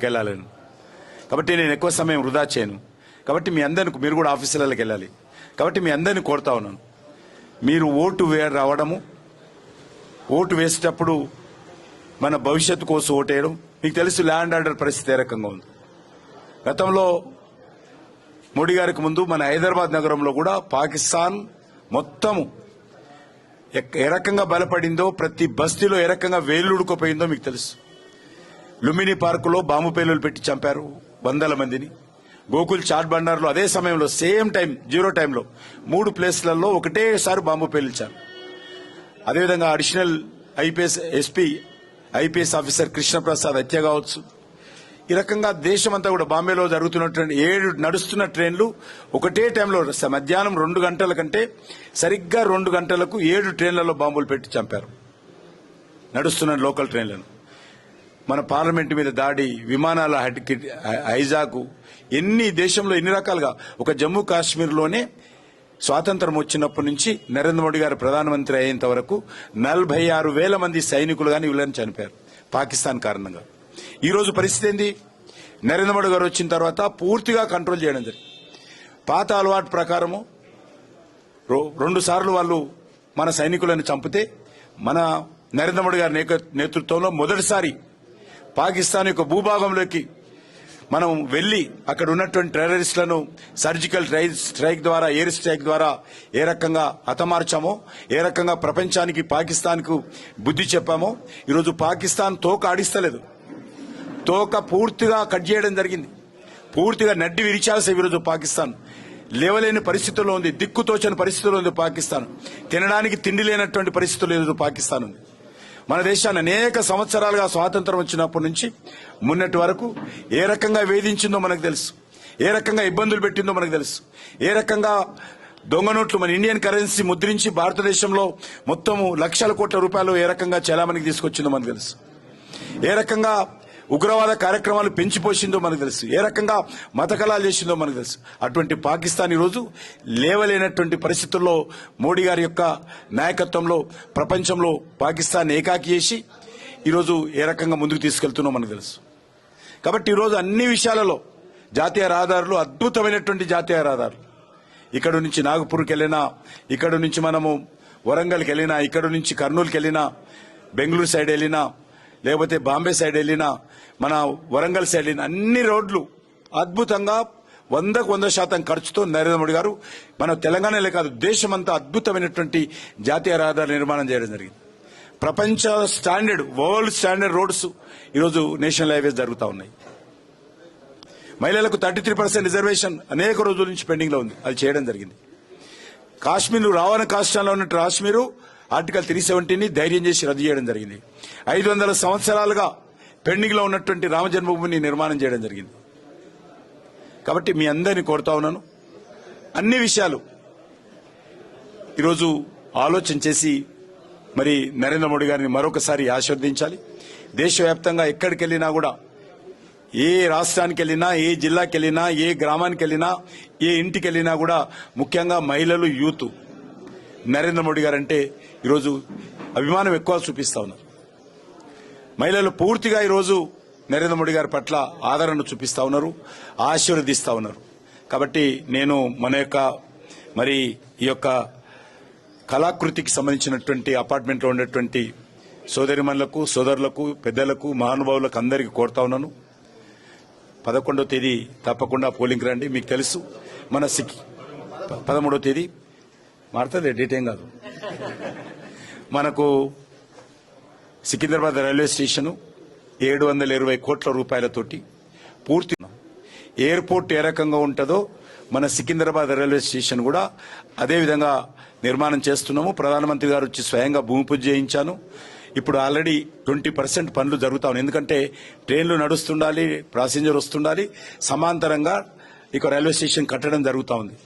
వెళ్ళాలని. కాబట్టి నేను ఎక్కువ సమయం వృధా చేయను. కాబట్టి మీ అందరికి, మీరు కూడా ఆఫీసులకు వెళ్ళాలి కాబట్టి మీ అందరిని కోరుతా ఉన్నాను, మీరు ఓటు రావడము, ఓటు వేసేటప్పుడు మన భవిష్యత్తు కోసం ఓటేయడం. మీకు తెలుసు ల్యాండ్ ఆర్డర్ పరిస్థితి ఏ రకంగా ఉంది. గతంలో మోడీ గారికి ముందు మన హైదరాబాద్ నగరంలో కూడా పాకిస్తాన్ మొత్తము ఏ రకంగా బలపడిందో, ప్రతి బస్తీలో ఏ రకంగా వేలుడుకుపోయిందో మీకు తెలుసు. లుంబిని పార్కులో బాంబు పేలులు పెట్టి చంపారు వందల మందిని. గోకుల్ చాట్ బండార్లో అదే సమయంలో సేమ్ టైం, జీరో టైంలో 3 ప్లేస్లలో ఒకటేసారి బాంబు పేల్చారు. అదేవిధంగా అడిషనల్ ఐపీఎస్ ఆఫీసర్ కృష్ణప్రసాద్ హత్య కావచ్చు. ఈ రకంగా దేశమంతా కూడా బాంబేలో జరుగుతున్నటువంటి 7 నడుస్తున్న ట్రైన్లు ఒకటే టైంలో మధ్యాహ్నం 2 గంటల కంటే సరిగ్గా 2 గంటలకు 7 ట్రైన్లలో బాంబులు పెట్టి చంపారు నడుస్తున్న లోకల్ ట్రైన్లను. మన పార్లమెంట్ మీద దాడి, విమానాల హైజాకు, దేశంలో ఎన్ని రకాలుగా. ఒక జమ్మూ కాశ్మీర్లోనే స్వాతంత్రం వచ్చినప్పటి నుంచి నరేంద్ర మోడీ గారు ప్రధానమంత్రి అయ్యేంత వరకు 46,000 మంది సైనికులు కానీ వీళ్ళని చనిపోయారు పాకిస్తాన్ కారణంగా. ఈ రోజు పరిస్థితి ఏంది? నరేంద్ర మోడీ గారు వచ్చిన తర్వాత పూర్తిగా కంట్రోల్ చేయడం జరిగింది. పాత అలవాటు ప్రకారము 2 సార్లు వాళ్ళు మన సైనికులను చంపితే, మన నరేంద్ర మోడీ గారి నేతృత్వంలో మొదటిసారి పాకిస్తాన్ యొక్క భూభాగంలోకి మనం వెళ్లి అక్కడ ఉన్నటువంటి టెర్రరిస్టులను సర్జికల్ స్ట్రైక్ ద్వారా, ఎయిర్ స్ట్రైక్ ద్వారా ఏ రకంగా హతమార్చామో, ఏ రకంగా ప్రపంచానికి, పాకిస్తాన్కు బుద్ధి చెప్పామో, ఈరోజు పాకిస్తాన్ తోక ఆడిస్తలేదు. తోక పూర్తిగా కట్ చేయడం జరిగింది. పూర్తిగా నడ్డి విరిచాల్సి ఈరోజు పాకిస్తాన్ లేవలేని పరిస్థితుల్లో ఉంది. దిక్కుతోచని పరిస్థితుల్లో ఉంది పాకిస్తాన్. తినడానికి తిండి లేనటువంటి పరిస్థితుల్లో ఈరోజు పాకిస్తాన్ ఉంది. మన దేశాన్ని అనేక సంవత్సరాలుగా స్వాతంత్రం వచ్చినప్పటి నుంచి మొన్నటి వరకు ఏ రకంగా వేధించిందో మనకు తెలుసు, ఏ రకంగా ఇబ్బందులు పెట్టిందో మనకు తెలుసు, ఏ రకంగా దొంగ నోట్లు మన ఇండియన్ కరెన్సీ ముద్రించి భారతదేశంలో మొత్తము లక్షల కోట్ల రూపాయలు ఏ రకంగా చలామణికి తీసుకొచ్చిందో మనకు తెలుసు, ఏ రకంగా ఉగ్రవాద కార్యక్రమాలు పెంచిపోసిందో మనకు తెలుసు, ఏ రకంగా మతకలాలు చేసిందో మనకు తెలుసు. అటువంటి పాకిస్తాన్ ఈరోజు లేవలేనటువంటి పరిస్థితుల్లో మోడీ గారి యొక్క నాయకత్వంలో ప్రపంచంలో పాకిస్తాన్ ఏకాకి చేసి ఈరోజు ఏ రకంగా ముందుకు తీసుకెళ్తున్నో మనకు తెలుసు. కాబట్టి ఈరోజు అన్ని విషయాలలో జాతీయ రహదారులు అద్భుతమైనటువంటి జాతీయ రహదారులు. ఇక్కడ నుంచి నాగపూర్కి వెళ్ళినా, ఇక్కడ నుంచి మనము వరంగల్కి వెళ్ళినా, ఇక్కడ నుంచి కర్నూలుకి వెళ్ళినా, బెంగళూరు సైడ్ వెళ్ళినా, లేకపోతే బాంబే సైడ్ వెళ్ళినా, మన వరంగల్ సైడ్ వెళ్ళినా, అన్ని రోడ్లు అద్భుతంగా 100% ఖర్చుతో నరేంద్ర మోడీ గారు మన తెలంగాణలో కాదు దేశమంతా అద్భుతమైనటువంటి జాతీయ రహదారుల నిర్మాణం చేయడం జరిగింది. ప్రపంచ స్టాండర్డ్, వరల్డ్ స్టాండర్డ్ రోడ్స్ ఈరోజు నేషనల్ హైవేస్ జరుగుతూ ఉన్నాయి. మహిళలకు 33% రిజర్వేషన్ అనేక రోజుల నుంచి పెండింగ్ లో ఉంది, అది చేయడం జరిగింది. కాశ్మీర్ రావణ కాష్టాల్లో ఉన్న కాశ్మీరు ఆర్టికల్ 370ని ధైర్యం చేసి రద్దు చేయడం జరిగింది. 500 సంవత్సరాలుగా పెండింగ్ లో ఉన్నటువంటి రామ జన్మభూమిని నిర్మాణం చేయడం జరిగింది. కాబట్టి మీ అందరినీ కోరుతా ఉన్నాను, అన్ని విషయాలు ఈరోజు ఆలోచన చేసి మరి నరేంద్ర మోడీ గారిని మరొకసారి ఆశీర్వదించాలి. దేశవ్యాప్తంగా ఎక్కడికి వెళ్ళినా కూడా, ఏ రాష్ట్రానికి వెళ్ళినా, ఏ జిల్లాకి వెళ్ళినా, ఏ గ్రామానికి వెళ్ళినా, ఏ ఇంటికి వెళ్ళినా కూడా ముఖ్యంగా మహిళలు, యూత్ నరేంద్ర మోడీ గారు అంటే ఈరోజు అభిమానం ఎక్కువ చూపిస్తా ఉన్నారు. మహిళలు పూర్తిగా ఈరోజు నరేంద్ర మోడీ గారి పట్ల ఆదరణ చూపిస్తా ఉన్నారు, ఆశీర్వదిస్తా ఉన్నారు. కాబట్టి నేను మన యొక్క మరి ఈ యొక్క కళాకృతికి సంబంధించినటువంటి అపార్ట్మెంట్లో ఉన్నటువంటి సోదరిమణులకు, సోదరులకు, పెద్దలకు, మహానుభావులకు అందరికీ కోరుతా ఉన్నాను, 11వ తేదీ తప్పకుండా పోలింగ్ రండి. మీకు తెలుసు మన 13వ తేదీ మారుతుంది, డేట్ ఏం కాదు. మనకు సికింద్రాబాద్ రైల్వే స్టేషను 720 కోట్ల రూపాయలతోటి పూర్తి. ఎయిర్పోర్ట్ ఏ రకంగా ఉంటుందో మన సికింద్రాబాద్ రైల్వే స్టేషన్ కూడా అదే విధంగా నిర్మాణం చేస్తున్నాము. ప్రధానమంత్రి గారు వచ్చి స్వయంగా భూమి పూజ చేయించాను. ఇప్పుడు ఆల్రెడీ 20% పనులు జరుగుతా ఉన్నాయి. ఎందుకంటే ట్రైన్లు నడుస్తుండాలి, ప్యాసింజర్ వస్తుండాలి, సమాంతరంగా ఇక రైల్వే స్టేషన్ కట్టడం జరుగుతూ ఉంది,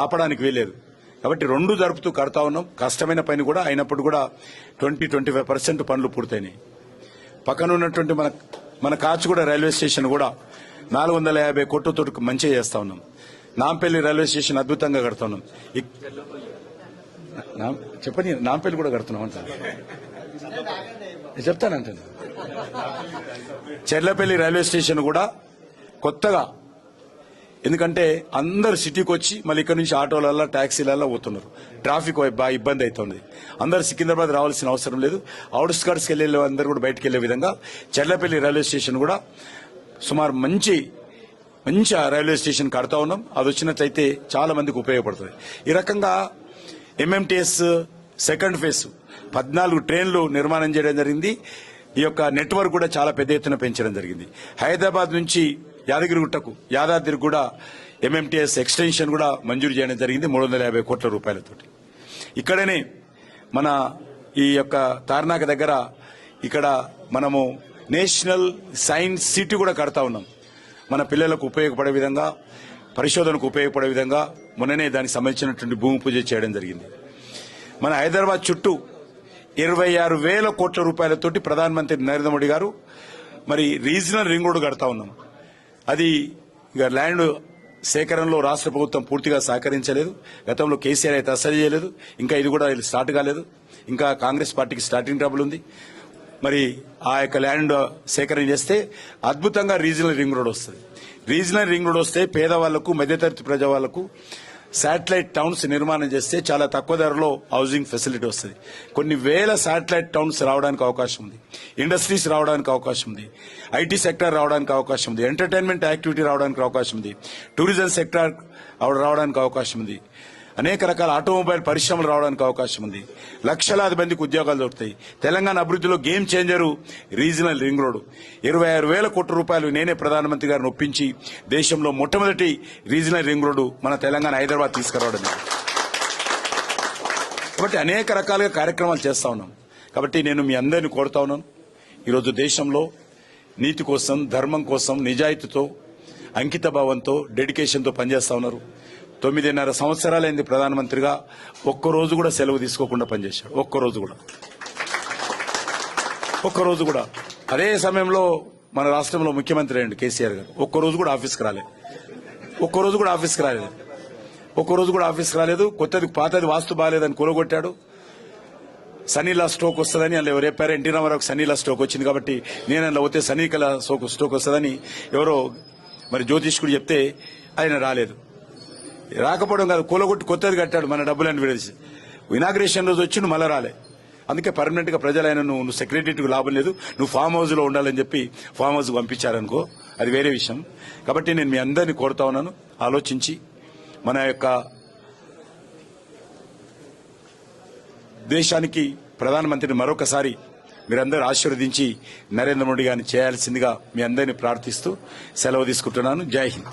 ఆపడానికి వీలేదు. కాబట్టి 2 జరుపుతూ కడతా ఉన్నాం. కష్టమైన పని కూడా అయినప్పుడు కూడా 20-25% పనులు పూర్తయినాయి. పక్కన ఉన్నటువంటి మన కాచిగూడ రైల్వే స్టేషన్ కూడా 450 కోట్లతో మంచిగా చేస్తా ఉన్నాం. నాంపల్లి రైల్వే స్టేషన్ అద్భుతంగా కడతా ఉన్నాం. చెప్పని నాంపల్లి కూడా కడుతున్నాం అంటాను, చెప్తానంటాను. చెర్లపల్లి రైల్వే స్టేషన్ కూడా కొత్తగా, ఎందుకంటే అందరు సిటీకి వచ్చి మళ్ళీ ఇక్కడ నుంచి ఆటోలలో ట్యాక్సీలలో పోతున్నారు, ట్రాఫిక్ బాగా ఇబ్బంది అవుతుంది. అందరు సికింద్రాబాద్ రావాల్సిన అవసరం లేదు. అవుట్స్కర్ట్స్కి వెళ్లే అందరూ కూడా బయటకు వెళ్లే విధంగా చెర్లపల్లి రైల్వే స్టేషన్ కూడా సుమారు మంచి రైల్వే స్టేషన్ కడతా ఉన్నాం. అది వచ్చినట్లయితే చాలా మందికి ఉపయోగపడుతుంది. ఈ రకంగా ఎంఎంటీఎస్ సెకండ్ ఫేజ్ 14 ట్రైన్లు నిర్మాణం చేయడం జరిగింది. ఈ యొక్క నెట్వర్క్ కూడా చాలా పెద్ద ఎత్తున పెంచడం జరిగింది. హైదరాబాద్ నుంచి యాదగిరిగుట్టకు, యాదాద్రికి కూడా ఎంఎంటీఎస్ ఎక్స్టెన్షన్ కూడా మంజూరు చేయడం జరిగింది 350 కోట్ల రూపాయలతోటి. ఇక్కడనే మన ఈ యొక్క తార్నాక దగ్గర ఇక్కడ మనము నేషనల్ సైన్స్ సిటీ కూడా కడతా ఉన్నాం. మన పిల్లలకు ఉపయోగపడే విధంగా, పరిశోధనకు ఉపయోగపడే విధంగా మొన్ననే దానికి సంబంధించినటువంటి భూమి పూజ చేయడం జరిగింది. మన హైదరాబాద్ చుట్టూ 26,000 కోట్ల రూపాయలతోటి ప్రధానమంత్రి నరేంద్ర మోడీ గారు మరి రీజనల్ రింగ్ రోడ్డు కడతా ఉన్నాం. అది ఇక ల్యాండ్ సేకరణలో రాష్ట్ర ప్రభుత్వం పూర్తిగా సహకరించలేదు. గతంలో కేసీఆర్ అయితే అసలు చేయలేదు. ఇంకా ఇది కూడా స్టార్ట్ కాలేదు. ఇంకా కాంగ్రెస్ పార్టీకి స్టార్టింగ్ ట్రబుల్ ఉంది. మరి ఆ యొక్క ల్యాండ్ సేకరణ చేస్తే అద్భుతంగా రీజనల్ రింగ్ రోడ్ వస్తుంది. రీజనల్ రింగ్ రోడ్ వస్తే పేదవాళ్లకు, మధ్యతరగతి ప్రజా వాళ్లకు శాటిలైట్ టౌన్స్ నిర్మాణం చేస్తే చాలా తక్కువ ధరలో హౌసింగ్ ఫెసిలిటీ వస్తుంది. కొన్ని వేల శాటిలైట్ టౌన్స్ రావడానికి అవకాశం ఉంది. ఇండస్ట్రీస్ రావడానికి అవకాశం ఉంది. ఐటీ సెక్టర్ రావడానికి అవకాశం ఉంది. ఎంటర్టైన్మెంట్ యాక్టివిటీ రావడానికి అవకాశం ఉంది. టూరిజం సెక్టర్ రావడానికి అవకాశం ఉంది. అనేక రకాల ఆటోమొబైల్ పరిశ్రమలు రావడానికి అవకాశం ఉంది. లక్షలాది మందికి ఉద్యోగాలు దొరుకుతాయి. తెలంగాణ అభివృద్ధిలో game changer regional ring road. 26,000 కోట్ల రూపాయలు నేనే ప్రధానమంత్రి గారిని ఒప్పించి దేశంలో మొట్టమొదటి రీజనల్ రింగ్ రోడ్డు మన తెలంగాణ హైదరాబాద్ తీసుకురావడం. కాబట్టి అనేక రకాలుగా కార్యక్రమాలు చేస్తా ఉన్నాం. కాబట్టి నేను మీ అందరినీ కోరుతా ఉన్నాను, ఈరోజు దేశంలో నీతి కోసం, ధర్మం కోసం, నిజాయితీతో, అంకిత భావంతో, డెడికేషన్తో పనిచేస్తా ఉన్నారు. 9.5 సంవత్సరాలైంది ప్రధానమంత్రిగా. ఒక్కరోజు కూడా సెలవు తీసుకోకుండా పనిచేశాడు. ఒక్కరోజు కూడా. అదే సమయంలో మన రాష్ట్రంలో ముఖ్యమంత్రి అయ్యండి కేసీఆర్ గారు. ఒక్కరోజు కూడా ఆఫీస్కి రాలేదు. కొత్తది పాతది వాస్తు బాగాలేదని కూలగొట్టాడు. సన్నీలా స్ట్రోక్ వస్తుందని అందులో ఎవరు చెప్పారు? ఎన్టీ రామారావుకి సన్నీలా స్ట్రోక్ వచ్చింది కాబట్టి నేను అందులో పోతే సన్నీకల స్ట్రోక్ వస్తుందని ఎవరో మరి జ్యోతిష్కుడు చెప్తే ఆయన రాలేదు. రాకపోవడం కాదు, కూలగొట్టి కొత్తది కట్టాడు మన డబ్బులను విడేసి. ఇనాగ్రేషన్ రోజు వచ్చి నువ్వు మళ్ళా రాలే. అందుకే పర్మనెంట్ గా ప్రజలు ఆయన నువ్వు సెక్రటరీకి లాభం లేదు, నువ్వు ఫామ్ హౌస్ లో ఉండాలని చెప్పి ఫామ్ హౌస్ పంపించారనుకో, అది వేరే విషయం. కాబట్టి నేను మీ అందరినీ కోరుతా ఉన్నాను, ఆలోచించి మన యొక్క దేశానికి ప్రధానమంత్రిని మరొకసారి మీరందరూ ఆశీర్వదించి నరేంద్ర మోడీ గారిని చేయాల్సిందిగా మీ అందరినీ ప్రార్థిస్తూ సెలవు తీసుకుంటున్నాను. జై హింద్.